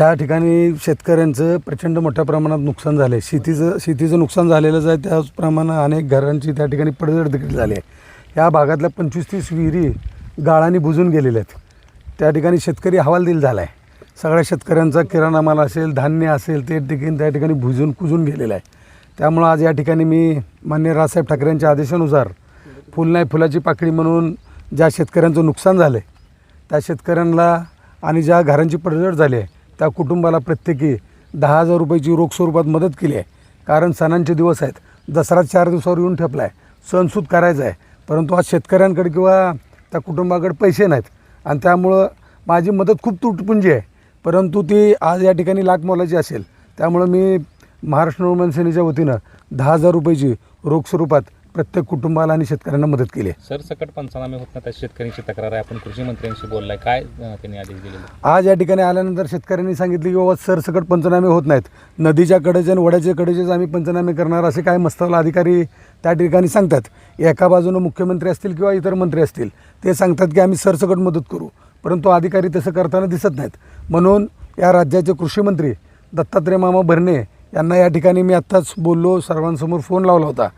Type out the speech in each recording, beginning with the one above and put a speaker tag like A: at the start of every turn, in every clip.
A: त्या ठिकाणी शेतकऱ्यांचं प्रचंड मोठ्या प्रमाणात नुकसान झाले. शेतीचं नुकसान झालेलंच आहे. त्याचप्रमाणे अनेक घरांची त्या ठिकाणी पडझड देखील झाली आहे. या भागातल्या 25-30 विहिरी गाळाने बुजून गेलेल्या आहेत. त्या ठिकाणी शेतकरी हवालदिल झाला आहे. सगळ्या शेतकऱ्यांचा किराणा माल असेल, धान्य असेल, ते देखील त्या ठिकाणी बुजून कुजून गेलेलं आहे. त्यामुळं आज या ठिकाणी मी माननीय राजसाहेब ठाकरेंच्या आदेशानुसार फुल नाही फुलाची पाकळी म्हणून ज्या शेतकऱ्यांचं नुकसान झालं आहे त्या शेतकऱ्यांना आणि ज्या घरांची पडझड झाली आहे त्या कुटुंबाला प्रत्येकी 10,000 रुपयाची रोख स्वरूपात मदत केली आहे. कारण सणांचे दिवस आहेत. दसरा 4 दिवसावर येऊन ठेपला आहे. सणसूद करायचा आहे. परंतु आज शेतकऱ्यांकडे किंवा त्या कुटुंबाकडे पैसे नाहीत आणि त्यामुळं माझी मदत खूप तुटपुंजी आहे. परंतु ती आज या ठिकाणी लाख मोलाची असेल. त्यामुळं मी महाराष्ट्र नवनिर्माण सेनेच्या वतीनं 10,000 रुपयाची रोख स्वरूपात प्रत्येक कुटुंबाला आणि शेतकऱ्यांना मदत केली आहे.
B: सरसकट पंचनामे होत नाही, शेतकऱ्यांची तक्रार आहे. आपण कृषी मंत्र्यांशी बोललाय, काय त्यांनी आदेश दिलेले?
A: आज या ठिकाणी आल्यानंतर शेतकऱ्यांनी सांगितले की बाबा सरसकट पंचनामे होत नाहीत, नदीच्या कडेचे आणि वड्याच्या कडेचेच आम्ही पंचनामे करणार असे काय मस्तवाला अधिकारी त्या ठिकाणी सांगतात. एका बाजूनं मुख्यमंत्री असतील किंवा इतर मंत्री असतील ते सांगतात की आम्ही सरसकट मदत करू, परंतु अधिकारी तसं करताना दिसत नाहीत. म्हणून या राज्याचे कृषी मंत्री दत्तात्रय मामा भरणे यांना या ठिकाणी मी आत्ताच बोललो, सर्वांसमोर फोन लावला होता.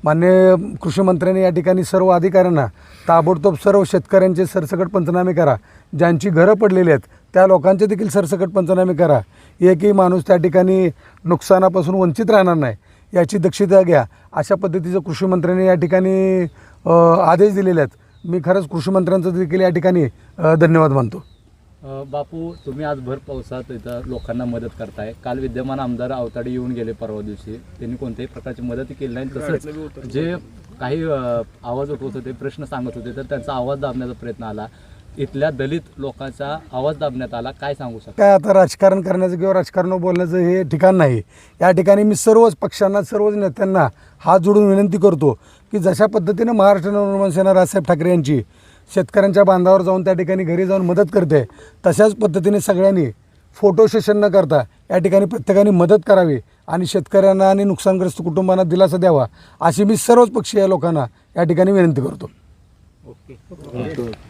A: माननीय कृषी मंत्र्यांनी या ठिकाणी सर्व अधिकाऱ्यांना ताबडतोब सर्व शेतकऱ्यांचे सरसकट पंचनामे करा. ज्यांची घरं पडलेली आहेत त्या लोकांचे देखील सरसकट पंचनामे करा. एकही माणूस त्या ठिकाणी नुकसानापासून वंचित राहणार नाही याची दक्षता घ्या. अशा पद्धतीचं कृषी मंत्र्यांनी या ठिकाणी आदेश दिलेले आहेत. मी खरंच कृषी मंत्र्यांचं देखील या ठिकाणी धन्यवाद मानतो.
C: बापू, तुम्ही आज भर पावसात इथं लोकांना मदत करताय. काल विद्यमान आमदार अवताडे येऊन गेले परवा दिवशी, त्यांनी कोणत्याही प्रकारची मदत केली नाही. तसंच जे काही आवाज उठवत होते, प्रश्न सांगत होते, तर त्यांचा आवाज दाबण्याचा प्रयत्न आला. इथल्या दलित लोकांचा आवाज दाबण्यात आला. काय सांगू शकता?
A: काय आता राजकारण करण्याचं किंवा राजकारण बोलण्याचं हे ठिकाण नाही. या ठिकाणी मी सर्वच पक्षांना, सर्वच नेत्यांना हात जोडून विनंती करतो की जशा पद्धतीनं महाराष्ट्र नवनिर्माण सेना राजसाहेब ठाकरे यांची शेतकऱ्यांच्या बांधावर जाऊन त्या ठिकाणी घरी जाऊन मदत करते, तशाच पद्धतीने सगळ्यांनी फोटो सेशन न करता या ठिकाणी प्रत्येकाने मदत करावी आणि शेतकऱ्यांना आणि नुकसानग्रस्त कुटुंबांना दिलासा द्यावा अशी मी सर्वच पक्षीय लोकांना या ठिकाणी विनंती करतो.
C: ओके.